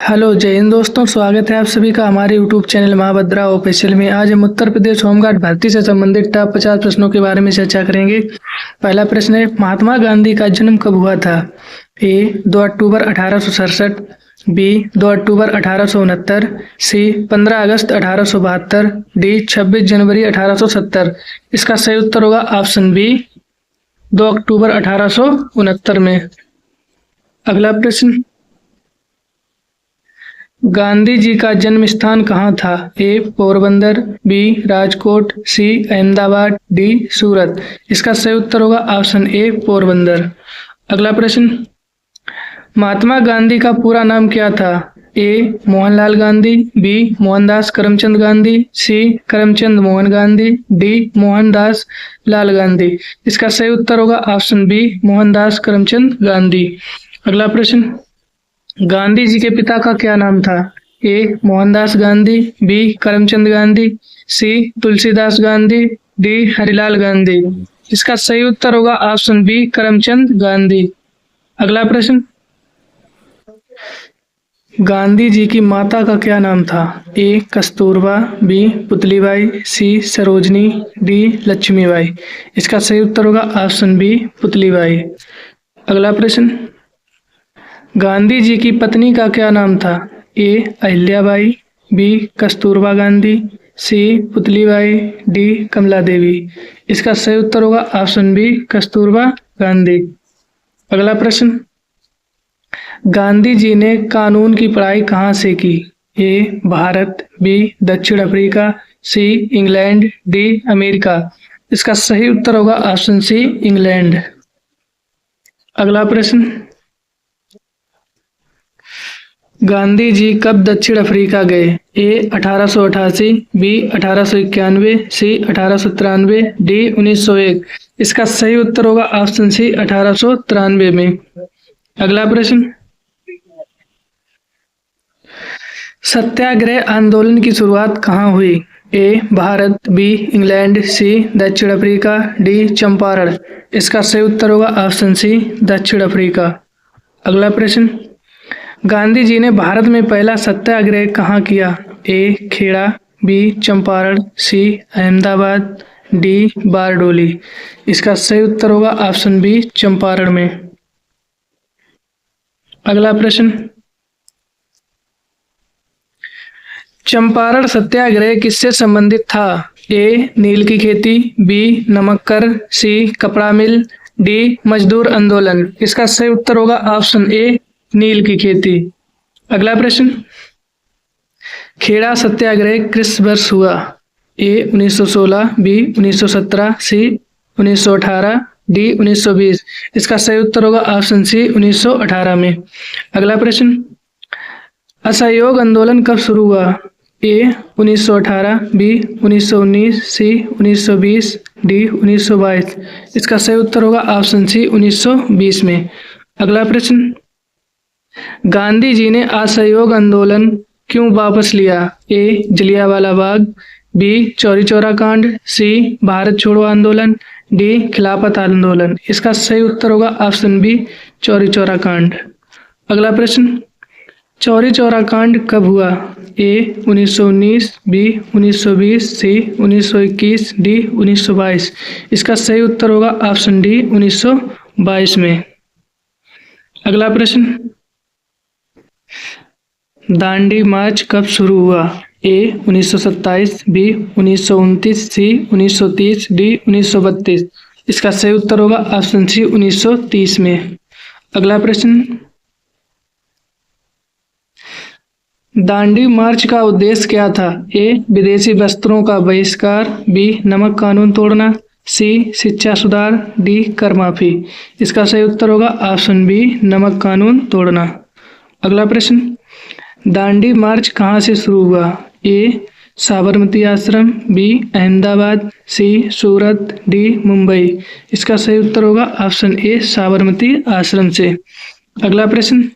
Hello जय हिंद दोस्तों, स्वागत है आप सभी का हमारे यूट्यूब चैनल महाभद्रा ऑफिशियल में। आज हम उत्तर प्रदेश होमगार्ड भर्ती से संबंधित टॉप 50 प्रश्नों के बारे में चर्चा करेंगे। पहला प्रश्न है, महात्मा गांधी का जन्म कब हुआ था? ए 2 अक्टूबर 1867, बी 2 अक्टूबर 1869, सी 15 अगस्त 1872, डी 26 जनवरी 1870। इसका सही उत्तर होगा ऑप्शन बी 2 अक्टूबर 1869 में। अगला प्रश्न, गांधी जी का जन्म स्थान कहाँ था? ए पोरबंदर, बी राजकोट, सी अहमदाबाद, डी सूरत। इसका सही उत्तर होगा ऑप्शन ए पोरबंदर। अगला प्रश्न, महात्मा गांधी का पूरा नाम क्या था? ए मोहनलाल गांधी, बी मोहनदास करमचंद गांधी, सी करमचंद मोहन गांधी, डी मोहनदास लाल गांधी। इसका सही उत्तर होगा ऑप्शन बी मोहनदास करमचंद गांधी। अगला प्रश्न, गांधी जी के पिता का क्या नाम था? ए मोहनदास गांधी, बी करमचंद गांधी, सी तुलसीदास गांधी, डी हरिलाल गांधी। इसका सही उत्तर होगा ऑप्शन बी करमचंद गांधी। अगला प्रश्न, गांधी जी की माता का क्या नाम था? ए कस्तूरबा, बी पुतलीबाई, सी सरोजनी, डी लक्ष्मीबाई। इसका सही उत्तर होगा ऑप्शन बी पुतलीबाई। अगला प्रश्न, गांधी जी की पत्नी का क्या नाम था? ए अहिल्याबाई, बी कस्तूरबा गांधी, सी पुतलीबाई, डी कमला देवी। इसका सही उत्तर होगा ऑप्शन बी कस्तूरबा गांधी। अगला प्रश्न, गांधी जी ने कानून की पढ़ाई कहाँ से की? ए भारत, बी दक्षिण Africa, C England, D America. इसका सही उत्तर होगा ऑप्शन सी इंग्लैंड। अगला प्रश्न, गांधी जी कब दक्षिण अफ्रीका गए? ए 1888, बी 1891, सी 1893, डी 1901। इसका सही उत्तर होगा ऑप्शन सी 1893 में। अगला प्रश्न, सत्याग्रह आंदोलन की शुरुआत कहाँ हुई? ए भारत, बी इंग्लैंड, सी दक्षिण अफ्रीका, डी चंपारण। इसका सही उत्तर होगा ऑप्शन सी दक्षिण अफ्रीका। अगला प्रश्न, गांधी जी ने भारत में पहला सत्याग्रह कहाँ किया? ए खेड़ा, बी चंपारण, सी अहमदाबाद, डी बारडोली। इसका सही उत्तर होगा ऑप्शन बी चंपारण में। अगला प्रश्न, चंपारण सत्याग्रह किससे संबंधित था? ए नील की खेती, बी नमक कर, सी कपड़ा मिल, डी मजदूर आंदोलन। इसका सही उत्तर होगा ऑप्शन ए नील की खेती। अगला प्रश्न, खेड़ा सत्याग्रह किस वर्ष हुआ? ए 1916, बी 1917, सी 1918, डी 1920। इसका सही उत्तर होगा ऑप्शन सी 1918 में। अगला प्रश्न, असहयोग आंदोलन कब शुरू हुआ? ए 1918, बी 1919, सी 1920, डी 1922। इसका सही उत्तर होगा ऑप्शन सी 1920 में। अगला प्रश्न, गांधी जी ने असहयोग आंदोलन क्यों वापस लिया? ए जलियांवाला बाग, बी चौरी चौरा कांड, सी भारत छोड़ो आंदोलन, डी खिलाफत आंदोलन। इसका सही उत्तर होगा ऑप्शन बी चौरी चौरा कांड। अगला प्रश्न, चौरी चौरा कांड कब हुआ? ए 1919, बी 1920, सी 1921, डी 1922। इसका सही उत्तर होगा ऑप्शन डी 1922 में। अगला प्रश्न, दांडी मार्च कब शुरू हुआ? ए 1927, बी 1929, सी 1930, डी 1932। इसका सही उत्तर होगा ऑप्शन सी 1930 में। अगला प्रश्न, दांडी मार्च का उद्देश्य क्या था? ए विदेशी वस्त्रों का बहिष्कार, बी नमक कानून तोड़ना, सी शिक्षा सुधार, डी कर माफी। इसका सही उत्तर होगा ऑप्शन बी नमक कानून तोड़ना। अगला प्रश्न, दांडी मार्च कहाँ से शुरू हुआ? ए साबरमती आश्रम, बी अहमदाबाद, सी सूरत, डी मुंबई। इसका सही उत्तर होगा ऑप्शन ए साबरमती आश्रम से। अगला प्रश्न,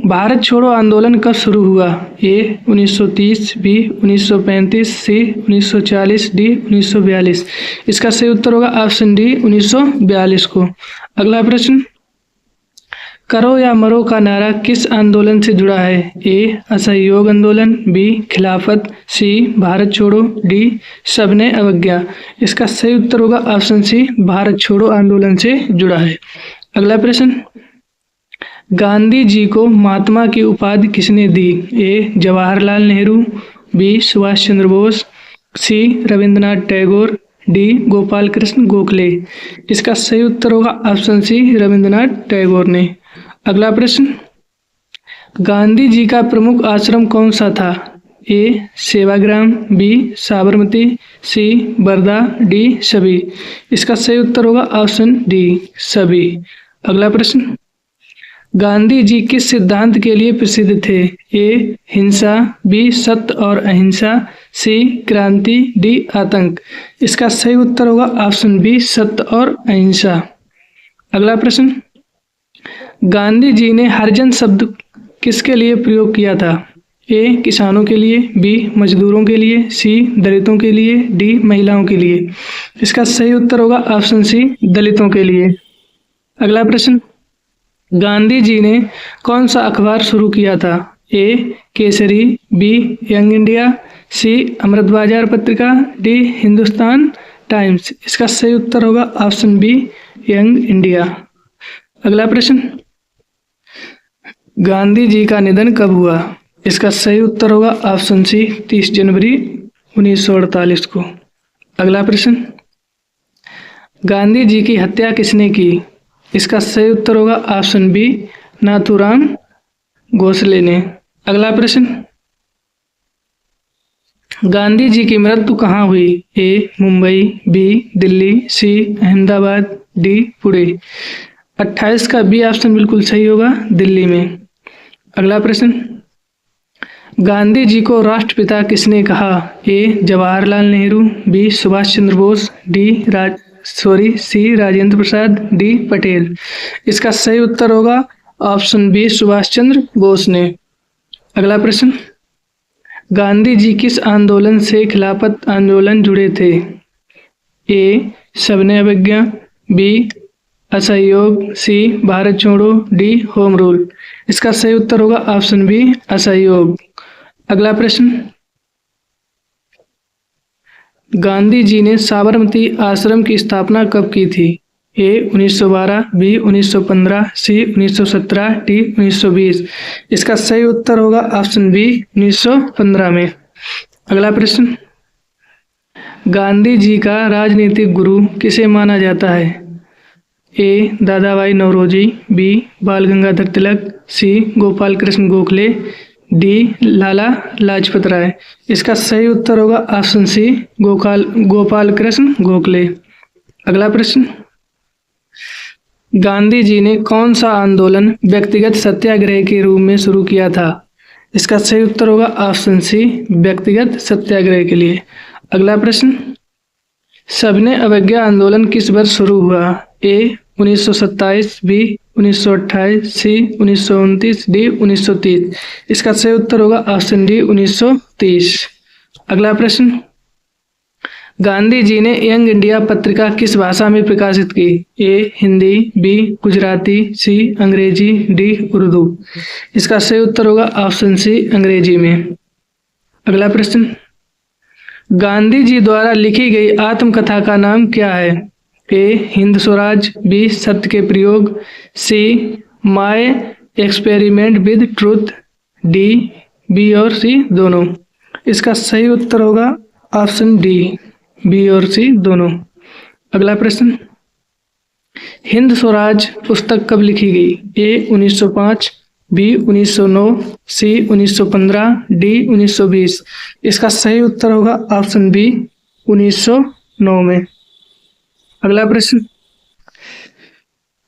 भारत छोड़ो आंदोलन कब शुरू हुआ? ए 1930, बी 1935, सी 1940, डी 1942। इसका सही उत्तर होगा ऑप्शन डी 1942 को। अगला प्रश्न, करो या मरो का नारा किस आंदोलन से जुड़ा है? ए असहयोग आंदोलन, बी खिलाफत, सी भारत छोड़ो, डी सबने अवज्ञा। इसका सही उत्तर होगा ऑप्शन सी, भारत छोड़ो आंदोलन से जुड़ा है। अगला प्रश्न, गांधी जी को महात्मा की उपाधि किसने दी? ए जवाहरलाल नेहरू, बी सुभाष चंद्र बोस, सी रविंद्रनाथ टैगोर, डी गोपाल कृष्ण गोखले। इसका सही उत्तर होगा ऑप्शन सी, रविंद्रनाथ टैगोर ने। अगला प्रश्न, गांधी जी का प्रमुख आश्रम कौन सा था? ए सेवाग्राम, बी साबरमती, सी वर्धा, डी सभी। इसका सही उत्तर होगा ऑप्शन डी, सभी। अगला प्रश्न, गांधी जी किस सिद्धांत के लिए प्रसिद्ध थे? ए हिंसा, बी सत्य और अहिंसा, सी क्रांति, डी आतंक। इसका सही उत्तर होगा ऑप्शन बी, सत्य और अहिंसा। अगला प्रश्न, गांधी जी ने हरिजन शब्द किसके लिए प्रयोग किया था? ए किसानों के लिए, बी मजदूरों के लिए, सी दलितों के लिए, डी महिलाओं के लिए। इसका सही उत्तर होगा ऑप्शन सी, दलितों के लिए। अगला प्रश्न, गांधी जी ने कौन सा अखबार शुरू किया था? ए केसरी, बी यंग इंडिया, सी अमृत बाजार पत्रिका, डी हिंदुस्तान टाइम्स। इसका सही उत्तर होगा ऑप्शन बी, यंग इंडिया। अगला प्रश्न, गांधी जी का निधन कब हुआ? इसका सही उत्तर होगा ऑप्शन सी, 30 जनवरी 1948 को। अगला प्रश्न, गांधी जी की हत्या किसने की? इसका सही उत्तर होगा ऑप्शन बी, नाथूराम गोडसे ने। अगला प्रश्न, गांधी जी की मृत्यु कहाँ हुई? ए मुंबई, बी दिल्ली, सी अहमदाबाद, डी पुणे। 28 का बी ऑप्शन बिल्कुल सही होगा, दिल्ली में। अगला प्रश्न, गांधी जी को राष्ट्रपिता किसने कहा? ए जवाहरलाल नेहरू, बी सुभाष चंद्र बोस, सी राजेंद्र प्रसाद, डी पटेल। इसका सही उत्तर होगा ऑप्शन बी, सुभाष चंद्र बोस ने। अगला प्रश्न, गांधी जी किस आंदोलन से खिलाफत आंदोलन जुड़े थे? ए सबने अवज्ञा, बी असहयोग, सी भारत छोड़ो, डी होम रूल। इसका सही उत्तर होगा ऑप्शन बी, असहयोग। अगला प्रश्न, गांधी जी ने साबरमती आश्रम की स्थापना कब की थी? ए 1912, बी 1915, सी 1917, डी 1920। इसका सही उत्तर होगा ऑप्शन बी, 1915 में। अगला प्रश्न, गांधी जी का राजनीतिक गुरु किसे माना जाता है? ए दादा भाई नौरोजी, बी बाल गंगाधर तिलक, सी गोपाल कृष्ण गोखले, डी लाला लाजपत राय। इसका सही उत्तर होगा ऑप्शन सी, गोपाल कृष्ण गोखले। अगला प्रश्न, गांधी जी ने कौन सा आंदोलन व्यक्तिगत सत्याग्रह के रूप में शुरू किया था? इसका सही उत्तर होगा ऑप्शन सी, व्यक्तिगत सत्याग्रह के लिए। अगला प्रश्न, सबने अवज्ञा आंदोलन किस वर्ष शुरू हुआ? ए 1927, बी 1928, सी 1929, डी 1930। इसका सही उत्तर होगा ऑप्शन डी, 1930। अगला प्रश्न, गांधी जी ने यंग इंडिया पत्रिका किस भाषा में प्रकाशित की? ए हिंदी, बी गुजराती, सी अंग्रेजी, डी उर्दू। इसका सही उत्तर होगा ऑप्शन सी, अंग्रेजी में। अगला प्रश्न, गांधी जी द्वारा लिखी गई आत्मकथा का नाम क्या है? ए हिंद स्वराज, बी सत्य के प्रयोग, C my experiment with truth, D B और सी दोनों। इसका सही उत्तर होगा ऑप्शन डी, बी और सी दोनों। अगला प्रश्न, हिंद स्वराज पुस्तक कब लिखी गई? ए 1905, बी 1909, सी 1915, डी 1920। इसका सही उत्तर होगा ऑप्शन बी, 1909 में। अगला प्रश्न,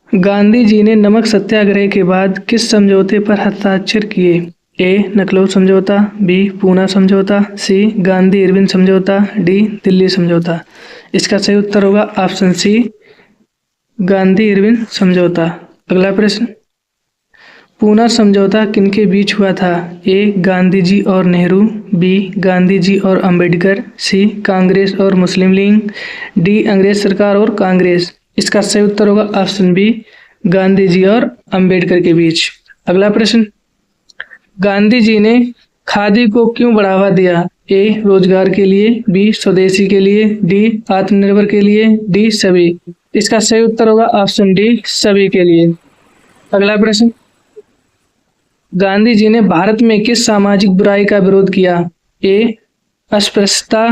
गांधी जी ने नमक सत्याग्रह के बाद किस समझौते पर हस्ताक्षर किए? ए नकलो समझौता, बी पूना समझौता, सी गांधी इरविन समझौता, डी दिल्ली समझौता। इसका सही उत्तर होगा ऑप्शन सी, गांधी इरविन समझौता। अगला प्रश्न, पूना समझौता किनके बीच हुआ था? ए गांधी जी और नेहरू, बी गांधी जी और अंबेडकर, सी कांग्रेस और मुस्लिम लीग, डी अंग्रेज सरकार और कांग्रेस। इसका सही उत्तर होगा ऑप्शन बी, गांधी जी और अंबेडकर के बीच। अगला प्रश्न, गांधी जी ने खादी को क्यों बढ़ावा दिया? ए रोजगार के लिए, बी स्वदेशी के लिए, डी आत्मनिर्भर के लिए, डी सभी। इसका सही उत्तर होगा ऑप्शन डी सभी के लिए। अगला प्रश्न, गांधी जी ने भारत में किस सामाजिक बुराई का विरोध किया? ए अस्पृश्यता,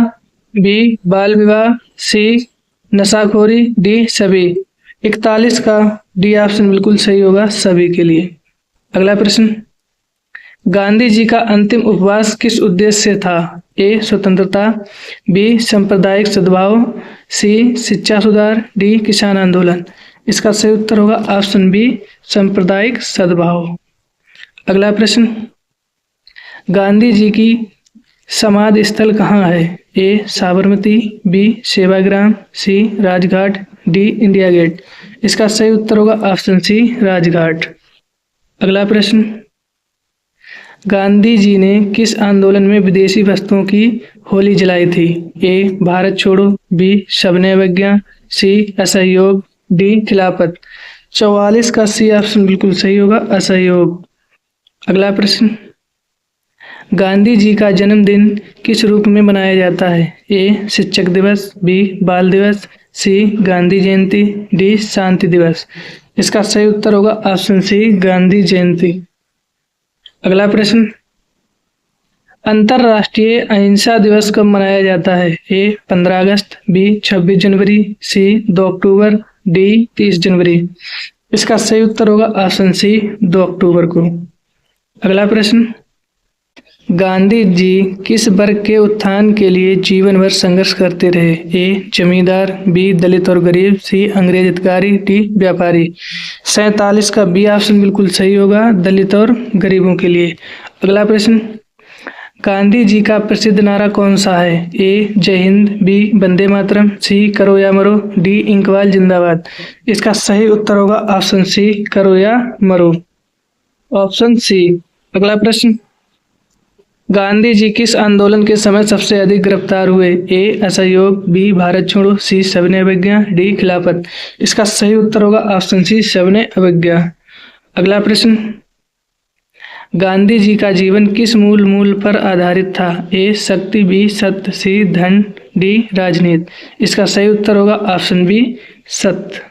बी बाल विवाह, सी नशाखोरी, डी सभी। 41 का डी ऑप्शन बिल्कुल सही होगा, सभी के लिए। अगला प्रश्न, गांधी जी का अंतिम उपवास किस उद्देश्य से था? ए स्वतंत्रता, बी सांप्रदायिक सद्भाव, सी शिक्षा सुधार, डी किसान आंदोलन। इसका सही उत्तर होगा ऑप्शन बी सांप्रदायिक सद्भाव। अगला प्रश्न, गांधी जी की समाधि स्थल कहाँ है? ए साबरमती, बी सेवाग्राम, सी राजघाट, डी इंडिया गेट। इसका सही उत्तर होगा ऑप्शन सी राजघाट। अगला प्रश्न, गांधी जी ने किस आंदोलन में विदेशी वस्तुओं की होली जलाई थी? ए भारत छोड़ो, बी सबने अवज्ञा, सी असहयोग, डी खिलाफत। 44 का सी ऑप्शन बिल्कुल सही होगा, असहयोग। अगला प्रश्न, गांधी जी का जन्मदिन किस रूप में मनाया जाता है? ए शिक्षक दिवस, बी बाल दिवस, सी गांधी जयंती, डी शांति दिवस। इसका सही उत्तर होगा ऑप्शन सी गांधी जयंती। अगला प्रश्न, अंतर्राष्ट्रीय अहिंसा दिवस कब मनाया जाता है? ए 15 अगस्त, बी 26 जनवरी, सी 2 अक्टूबर, डी 30 जनवरी। इसका सही उत्तर होगा ऑप्शन सी 2 अक्टूबर को। अगला प्रश्न, गांधी जी किस वर्ग के उत्थान के लिए जीवन भर संघर्ष करते रहे? ए जमींदार, बी दलित और गरीब, सी अंग्रेज अधिकारी, डी व्यापारी। 47 का बी ऑप्शन बिल्कुल सही होगा, दलित और गरीबों के लिए। अगला प्रश्न, गांधी जी का प्रसिद्ध नारा कौन सा है? ए जय हिंद, बी वंदे मातरम, सी करो या मरो, डी इंकवाल जिंदाबाद। इसका सही उत्तर होगा ऑप्शन सी करो या मरो, ऑप्शन सी। अगला प्रश्न, गांधी जी किस आंदोलन के समय सबसे अधिक गिरफ्तार हुए? ए असहयोग, बी भारत छोड़ो, सी सबने अवज्ञा, डी खिलाफत। इसका सही उत्तर होगा ऑप्शन सी सबने अवज्ञा। अगला प्रश्न, गांधी जी का जीवन किस मूल पर आधारित था? ए शक्ति, बी सत्य, सी धन, डी राजनीति। इसका सही उत्तर होगा ऑप्शन बी सत्य।